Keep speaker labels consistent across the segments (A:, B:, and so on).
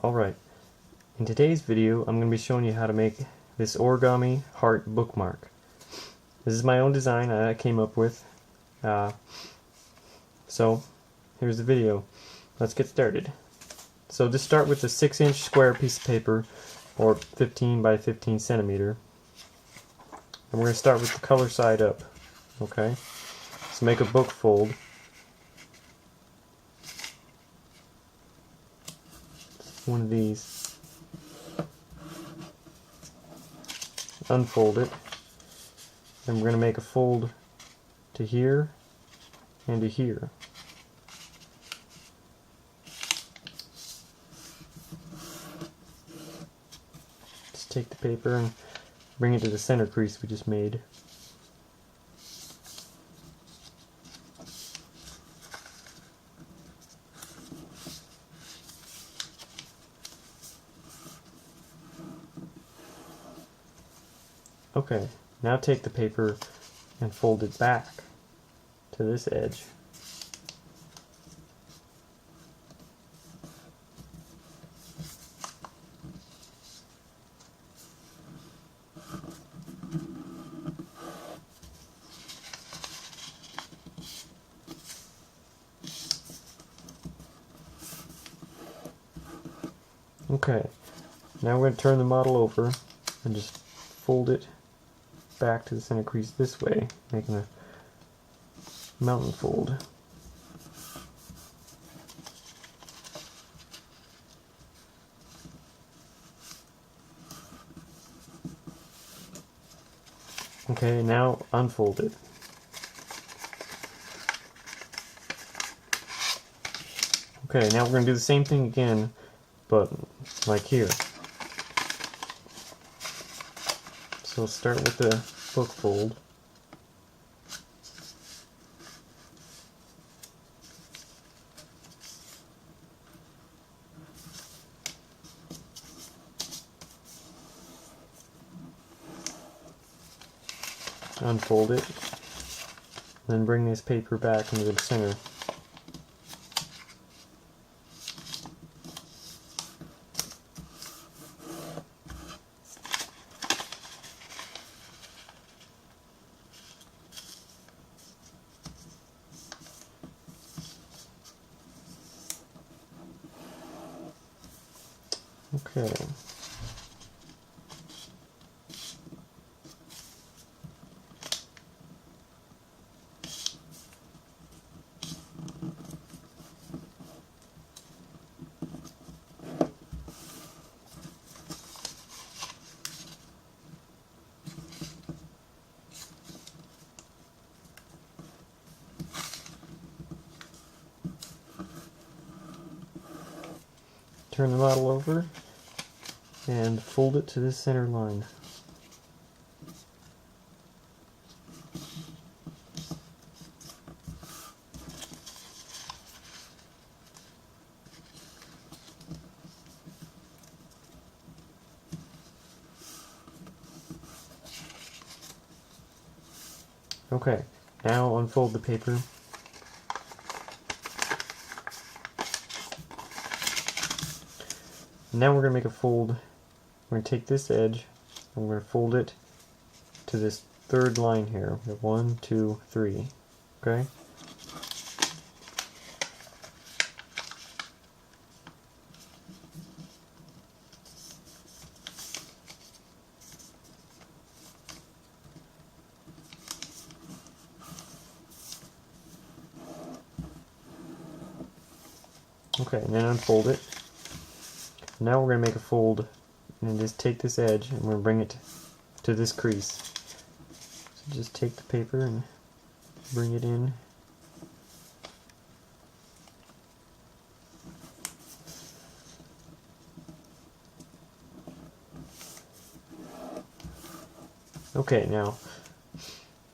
A: Alright, in today's video I'm going to be showing you how to make this origami heart bookmark. This is my own design I came up with. So here's the video. Let's get started. So just start with a 6-inch square piece of paper, or 15 by 15 centimeter. And we're going to start with the color side up. Okay? So make a book fold. One of these. Unfold it. And we're going to make a fold to here and to here. Just take the paper and bring it to the center crease we just made. Okay, now take the paper and fold it back to this edge. Okay, now we're going to turn the model over and just fold it back to the center crease this way, making a mountain fold. Okay, now unfold it. Okay, now we're going to do the same thing again, but like here. So start with the book fold. Unfold it. Then bring this paper back into the center. Okay. Turn the model over and fold it to this center line. Okay, now unfold the paper. Now we're going to make a fold. We're going to take this edge and we're going to fold it to this third line here. We have 1, 2, 3. Okay? Okay, and then unfold it. Now we're going to make a fold and just take this edge and we're going to bring it to this crease. So just take the paper and bring it in. Okay, now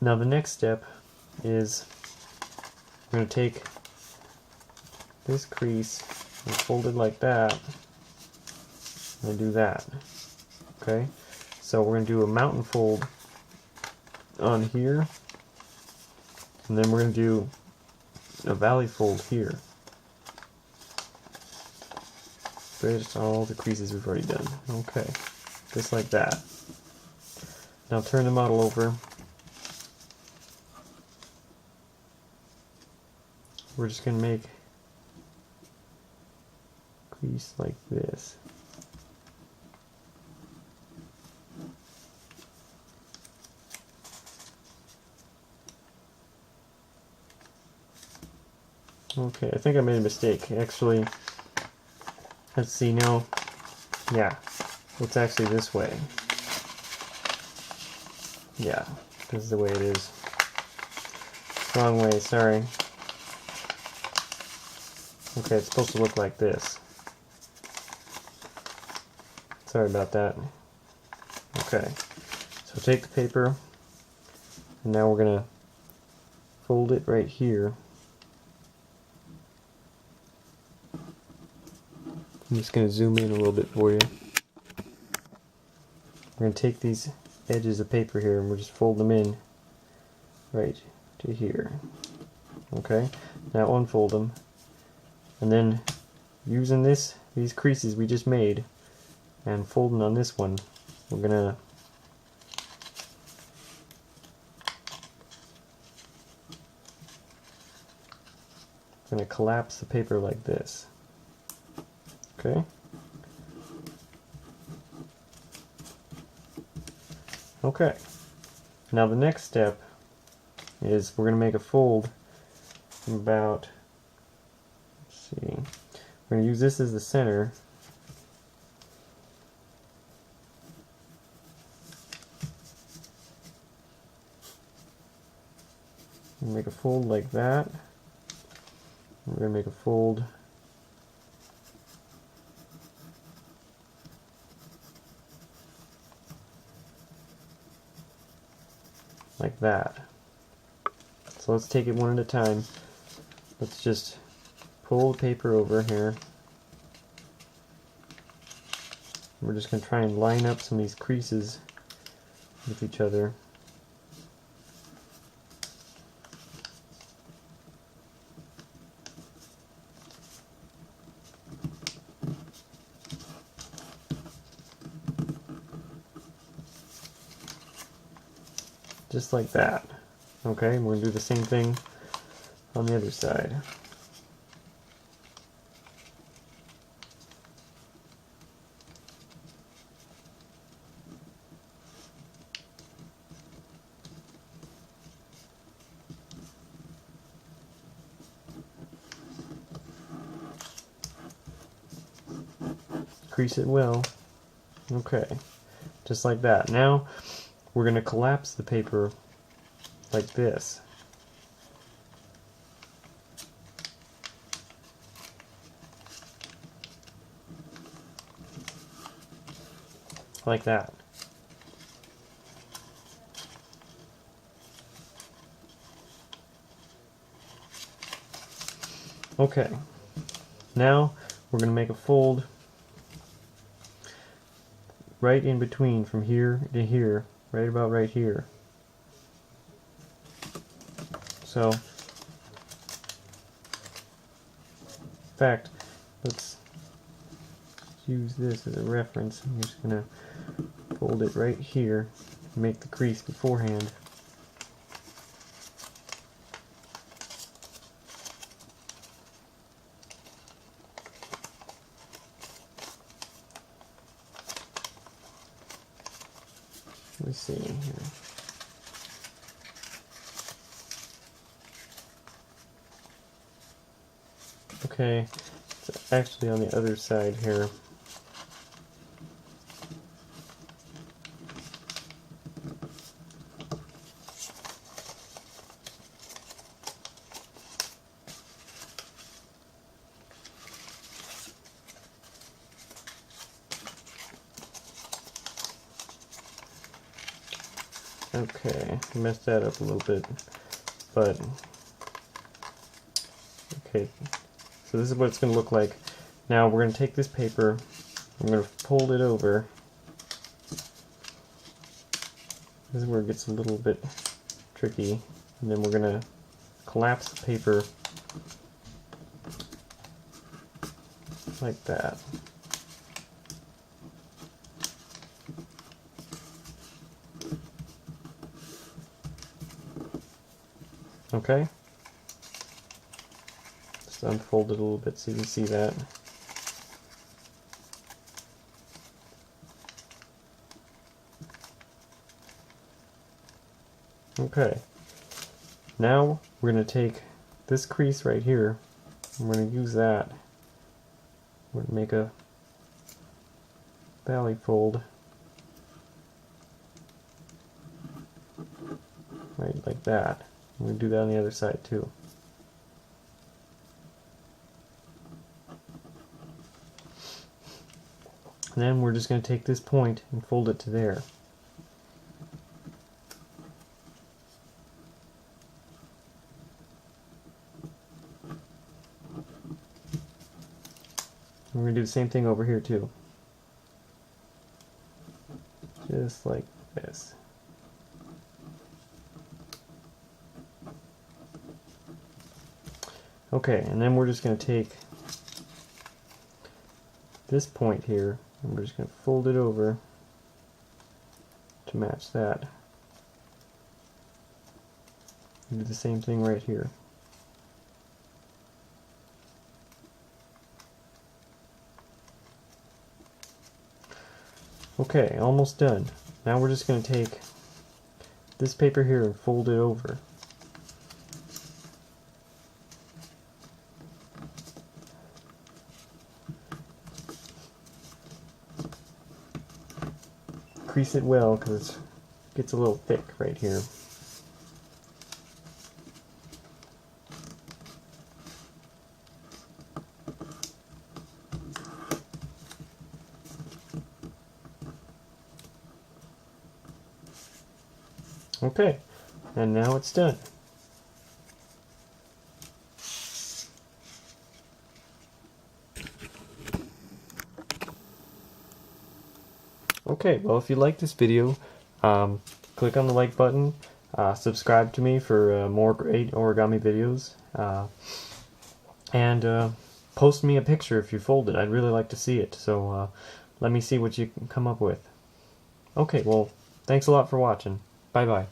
A: the next step is we're going to take this crease and fold it like that. And do that. Okay, so we're going to do a mountain fold on here, and then we're going to do a valley fold here. Just all the creases we've already done. Okay, just like that. Now turn the model over. We're just going to make a crease like this. Okay, I think I made a mistake. Actually, let's see now. Yeah, it's actually this way. Yeah, this is the way it is. Wrong way, sorry. Okay, it's supposed to look like this. Sorry about that. Okay, so take the paper, and now we're going to fold it right here. I'm just going to zoom in a little bit for you. We're going to take these edges of paper here and we'll just fold them in right to here. Okay, now unfold them, and then using these creases we just made and folding on this one, we're going to collapse the paper like this. Okay. Okay. Now the next step is we're going to make a fold from about, let's see, we're going to use this as the center. Make a fold like that. We're going to make a fold like that. So let's take it one at a time. Let's just pull the paper over here. We're just going to try and line up some of these creases with each other. Just like that. Okay, we're going to do the same thing on the other side. Crease it well. Okay, just like that. Now we're going to collapse the paper like this. Like that. Okay, now we're going to make a fold right in between from here to here, right about right here. So, in fact, let's use this as a reference. I'm just going to fold it right here, make the crease beforehand. Let me see here. Okay, it's actually on the other side here. Okay, I messed that up a little bit, but okay, so this is what it's going to look like. Now we're going to take this paper, I'm going to fold it over. This is where it gets a little bit tricky, and then we're going to collapse the paper like that. Okay? Just unfold it a little bit so you can see that. Okay. Now we're going to take this crease right here, and we're going to use that. We're going to make a valley fold right like that. I'm going to do that on the other side too. And then we're just going to take this point and fold it to there. We're going to do the same thing over here too. Just like this. Okay, and then we're just going to take this point here and we're just going to fold it over to match that. And do the same thing right here. Okay, almost done. Now we're just going to take this paper here and fold it over. Crease it well because it gets a little thick right here. Okay, and now it's done. Okay, well if you like this video, click on the like button, subscribe to me for more great origami videos, and post me a picture if you fold it. I'd really like to see it, so let me see what you can come up with. Okay, well, thanks a lot for watching. Bye-bye.